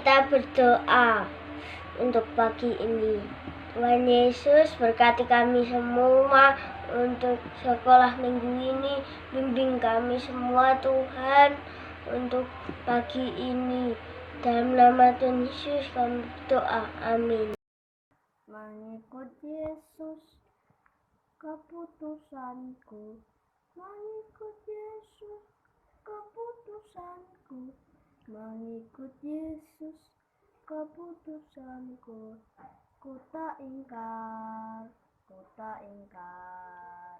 kita berdoa untuk pagi ini. Tuhan Yesus, berkati kami semua untuk sekolah minggu ini. Bimbing kami semua Tuhan untuk pagi ini. Dalam nama Tuhan Yesus kami berdoa. Amin. Mengikut Yesus keputusanku, mengikut Yesus keputusanku, mengikut Yesus keputusanku, ku tak ingkar, ku tak ingkar,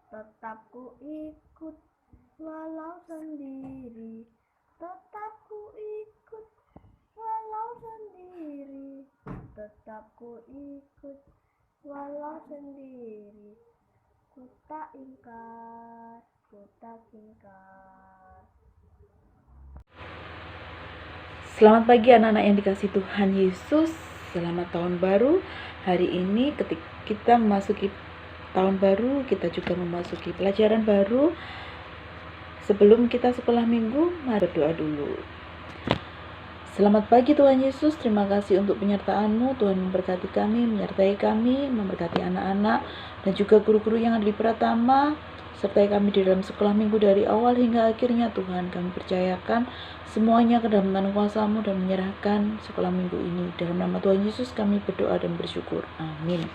tetap ku ikut walau sendiri, tetap ku ikut walau sendiri, tetap ku ikut walau sendiri, ku tak ingkar, ku tak ingkar. Selamat pagi anak-anak yang dikasihi Tuhan Yesus. Selamat tahun baru. Hari ini ketika kita memasuki tahun baru, kita juga memasuki pelajaran baru. Sebelum kita sekolah minggu, mari berdoa dulu. Selamat pagi Tuhan Yesus, terima kasih untuk penyertaan-Mu. Tuhan memberkati kami, menyertai kami, memberkati anak-anak dan juga guru-guru yang ada di Pratama. Sertai kami di dalam sekolah minggu dari awal hingga akhirnya. Tuhan, kami percayakan semuanya ke dalam tangan kuasa-Mu dan menyerahkan sekolah minggu ini. Dalam nama Tuhan Yesus kami berdoa dan bersyukur. Amin.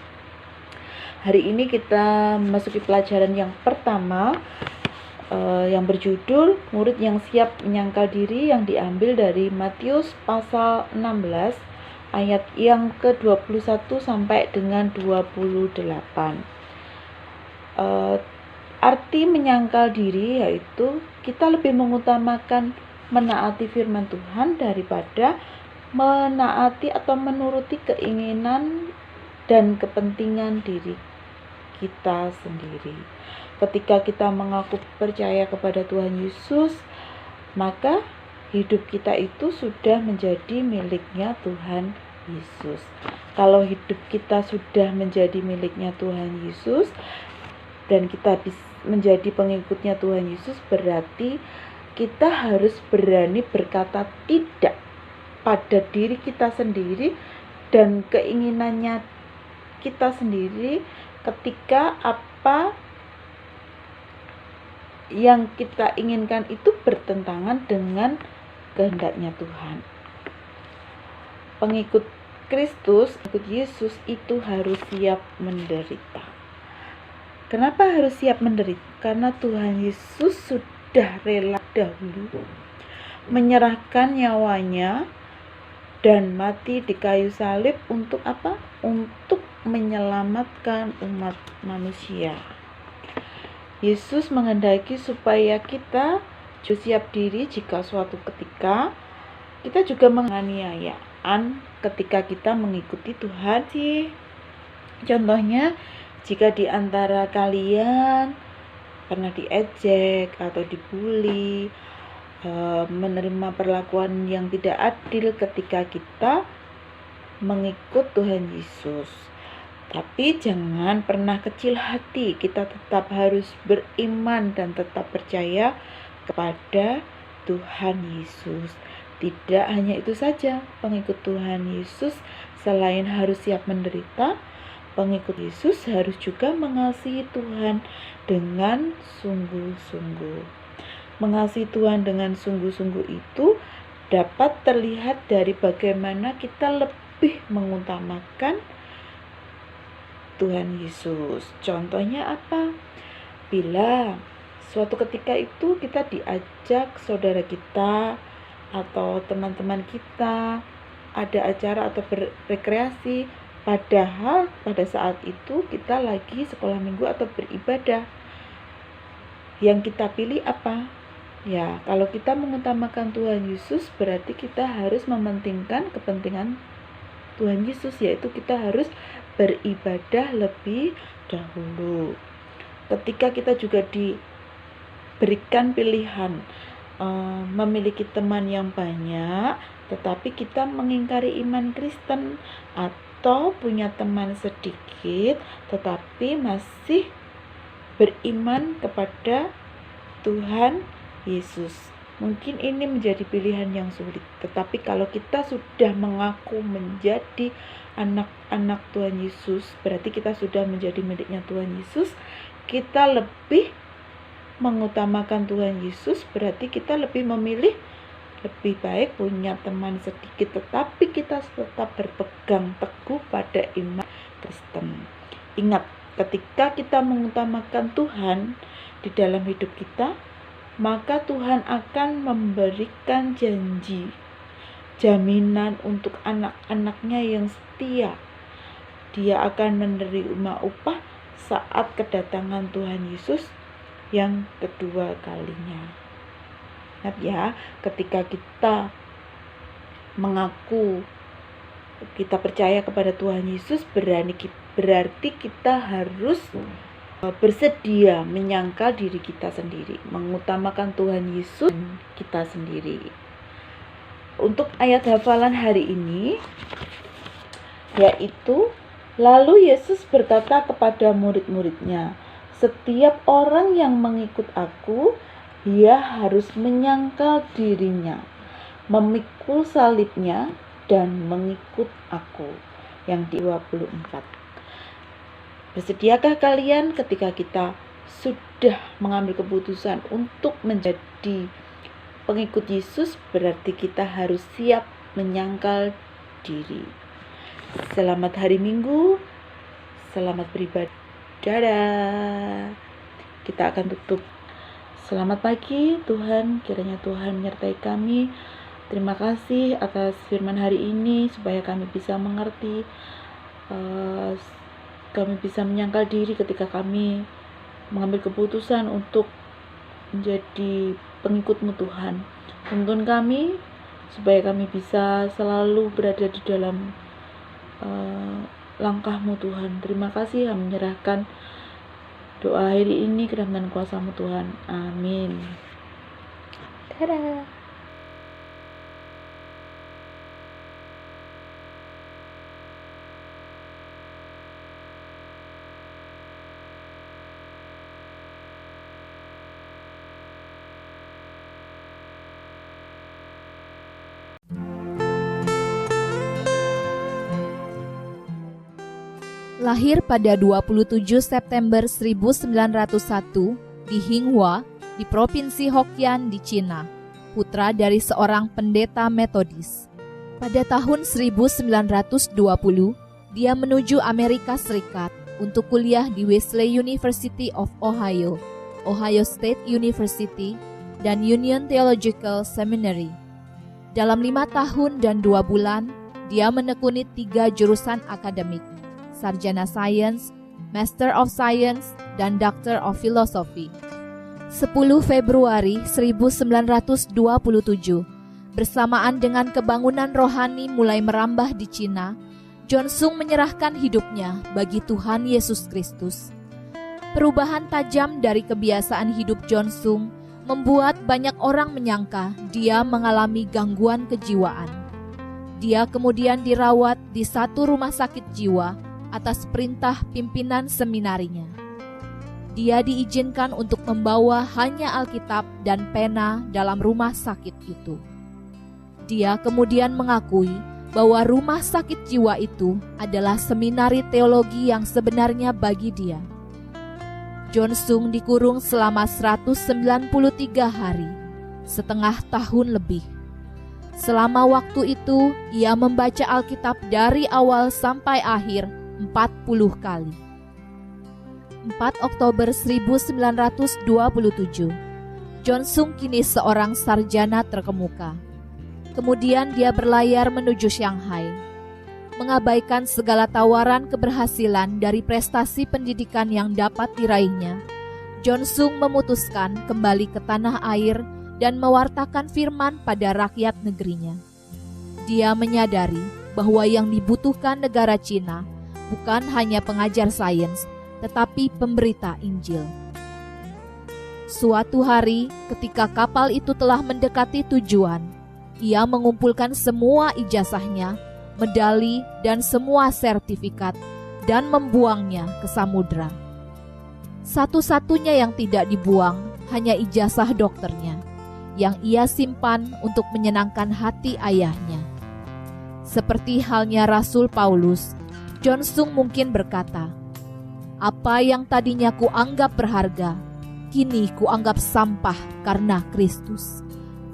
Hari ini kita memasuki pelajaran yang pertama, yang berjudul murid yang siap menyangkal diri, yang diambil dari Matius pasal 16 ayat yang ke-21 sampai dengan 28. Arti menyangkal diri yaitu kita lebih mengutamakan menaati firman Tuhan daripada menaati atau menuruti keinginan dan kepentingan diri kita sendiri. Ketika kita mengaku percaya kepada Tuhan Yesus, maka hidup kita itu sudah menjadi miliknya Tuhan Yesus. Kalau hidup kita sudah menjadi miliknya Tuhan Yesus dan kita menjadi pengikutnya Tuhan Yesus, berarti kita harus berani berkata tidak pada diri kita sendiri dan keinginannya kita sendiri ketika apa yang kita inginkan itu bertentangan dengan kehendaknya Tuhan. Pengikut Kristus, pengikut Yesus itu harus siap menderita. Kenapa harus siap menderita? Karena Tuhan Yesus sudah rela dahulu menyerahkan nyawanya dan mati di kayu salib untuk apa? Untuk menyelamatkan umat manusia. Yesus menghendaki supaya kita juga siap diri jika suatu ketika kita juga menganiayaan ketika kita mengikuti Tuhan sih. Contohnya, jika di antara kalian pernah diejek atau dibully, menerima perlakuan yang tidak adil ketika kita mengikut Tuhan Yesus. Tapi jangan pernah kecil hati, kita tetap harus beriman dan tetap percaya kepada Tuhan Yesus. Tidak hanya itu saja, pengikut Tuhan Yesus selain harus siap menderita, pengikut Yesus harus juga mengasihi Tuhan dengan sungguh-sungguh. Mengasihi Tuhan dengan sungguh-sungguh itu dapat terlihat dari bagaimana kita lebih mengutamakan Tuhan Yesus. Contohnya apa? Bila suatu ketika itu kita diajak saudara kita atau teman-teman kita ada acara atau berrekreasi, padahal pada saat itu kita lagi sekolah minggu atau beribadah. Yang kita pilih apa? Ya, kalau kita mengutamakan Tuhan Yesus, berarti kita harus mementingkan kepentingan Tuhan Yesus, yaitu kita harus beribadah lebih dahulu. Ketika kita juga diberikan pilihan memiliki teman yang banyak, tetapi kita mengingkari iman Kristen, atau punya teman sedikit tetapi masih beriman kepada Tuhan Yesus. Mungkin ini menjadi pilihan yang sulit, tetapi kalau kita sudah mengaku menjadi anak-anak Tuhan Yesus, berarti kita sudah menjadi miliknya Tuhan Yesus. Kita lebih mengutamakan Tuhan Yesus, berarti kita lebih memilih lebih baik punya teman sedikit, tetapi kita tetap berpegang teguh pada iman Kristen. Ingat, ketika kita mengutamakan Tuhan di dalam hidup kita, maka Tuhan akan memberikan janji, jaminan untuk anak-anaknya yang setia. Dia akan menerima upah saat kedatangan Tuhan Yesus yang kedua kalinya. Ingat ya, ketika kita mengaku kita percaya kepada Tuhan Yesus, berarti kita harus bersedia menyangkal diri kita sendiri, mengutamakan Tuhan Yesus kita sendiri. Untuk ayat hafalan hari ini yaitu, lalu Yesus berkata kepada murid-muridnya, setiap orang yang mengikut aku, dia harus menyangkal dirinya, memikul salibnya, dan mengikut aku. Yang di-24. Bersediakah kalian ketika kita sudah mengambil keputusan untuk menjadi pengikut Yesus, berarti kita harus siap menyangkal diri. Selamat hari Minggu, selamat beribadah. Dadah. Kita akan tutup. Selamat pagi Tuhan, kiranya Tuhan menyertai kami. Terima kasih atas firman hari ini, supaya kami bisa mengerti, kami bisa menyangkal diri ketika kami mengambil keputusan untuk menjadi pengikut-Mu Tuhan. Tuntun kami supaya kami bisa selalu berada di dalam langkah-Mu Tuhan. Terima kasih, kami menyerahkan doa hari ini ke dalam kuasa-Mu Tuhan. Amin. Dadah. Lahir pada 27 September 1901 di Hinghua, di Provinsi Hokkien di Cina, putra dari seorang pendeta Metodis. Pada tahun 1920, dia menuju Amerika Serikat untuk kuliah di Wesley University of Ohio, Ohio State University, dan Union Theological Seminary. Dalam 5 tahun dan 2 bulan, dia menekuni 3 jurusan akademik, Sarjana Sains, Master of Science, dan Doctor of Philosophy. 10 Februari 1927, bersamaan dengan kebangunan rohani mulai merambah di Cina, Jonsung menyerahkan hidupnya bagi Tuhan Yesus Kristus. Perubahan tajam dari kebiasaan hidup Jonsung membuat banyak orang menyangka dia mengalami gangguan kejiwaan. Dia kemudian dirawat di satu rumah sakit jiwa atas perintah pimpinan seminarinya. Dia diizinkan untuk membawa hanya Alkitab dan pena dalam rumah sakit itu. Dia kemudian mengakui bahwa rumah sakit jiwa itu adalah seminari teologi yang sebenarnya bagi dia. Jonsung dikurung selama 193 hari, setengah tahun lebih. Selama waktu itu, ia membaca Alkitab dari awal sampai akhir 40 kali. 4 Oktober 1927, Jonsung kini seorang sarjana terkemuka. Kemudian dia berlayar menuju Shanghai. Mengabaikan segala tawaran keberhasilan dari prestasi pendidikan yang dapat diraihnya, Jonsung memutuskan kembali ke tanah air dan mewartakan firman pada rakyat negerinya. Dia menyadari bahwa yang dibutuhkan negara Cina bukan hanya pengajar sains, tetapi pemberita Injil. Suatu hari, ketika kapal itu telah mendekati tujuan, ia mengumpulkan semua ijazahnya, medali, dan semua sertifikat, dan membuangnya ke samudra. Satu-satunya yang tidak dibuang hanya ijazah dokternya yang ia simpan untuk menyenangkan hati ayahnya. Seperti halnya Rasul Paulus, Jonsung mungkin berkata, "Apa yang tadinya kuanggap berharga, kini kuanggap sampah karena Kristus."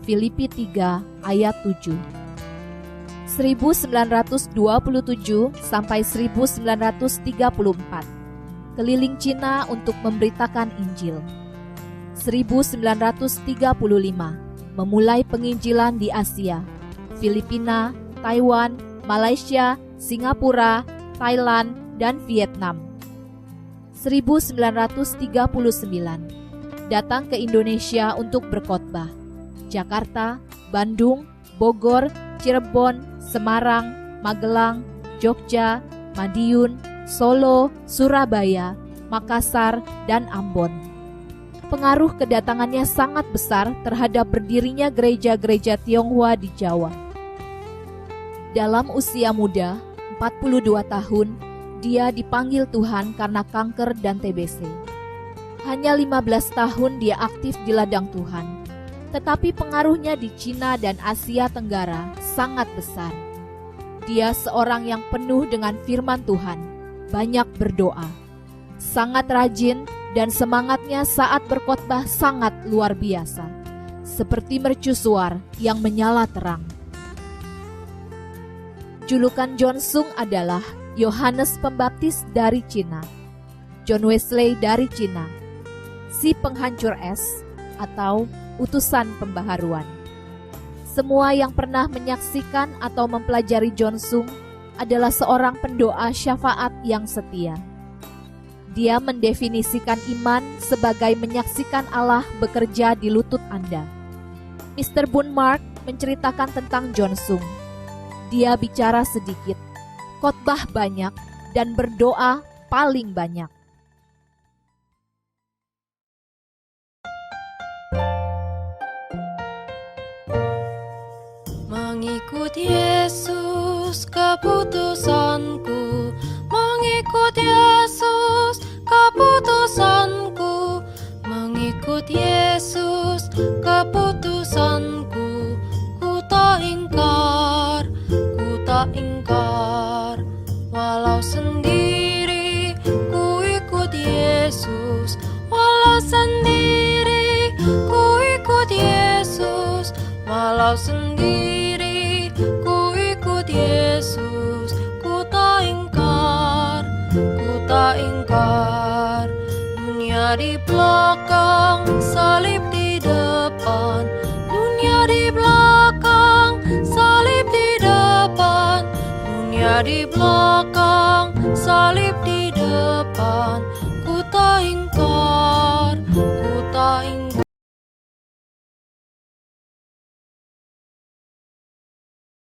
Filipi 3 ayat 7. 1927 sampai 1934, keliling Cina untuk memberitakan Injil. 1935, memulai penginjilan di Asia, Filipina, Taiwan, Malaysia, Singapura, Thailand, dan Vietnam. 1939, datang ke Indonesia untuk berkhotbah. Jakarta, Bandung, Bogor, Cirebon, Semarang, Magelang, Jogja, Madiun, Solo, Surabaya, Makassar, dan Ambon. Pengaruh kedatangannya sangat besar terhadap berdirinya gereja-gereja Tionghoa di Jawa. Dalam usia muda, 42 tahun, dia dipanggil Tuhan karena kanker dan TBC. Hanya 15 tahun dia aktif di ladang Tuhan, tetapi pengaruhnya di Cina dan Asia Tenggara sangat besar. Dia seorang yang penuh dengan firman Tuhan, banyak berdoa, sangat rajin, dan semangatnya saat berkhotbah sangat luar biasa, seperti mercusuar yang menyala terang. Julukan Jonsung adalah Yohanes Pembaptis dari Cina, John Wesley dari Cina, si penghancur es atau utusan pembaharuan. Semua yang pernah menyaksikan atau mempelajari Jonsung adalah seorang pendoa syafaat yang setia. Dia mendefinisikan iman sebagai menyaksikan Allah bekerja di lutut Anda. Mr. Bunmark menceritakan tentang Jonsung. Dia bicara sedikit, khotbah banyak, dan berdoa paling banyak. Mengikut Yesus keputusanku, mengikut Yesus keputusanku, mengikut Yesus keputusanku. Ku tak ingkar, walau sendiri ku ikut Yesus, walau sendiri ku ikut Yesus, walau sendiri ku ikut Yesus. Ku tak ingkar, dunia di belakang, salib di depan, dunia di belakang, salib di depan, dunia di belakang, salib di depan.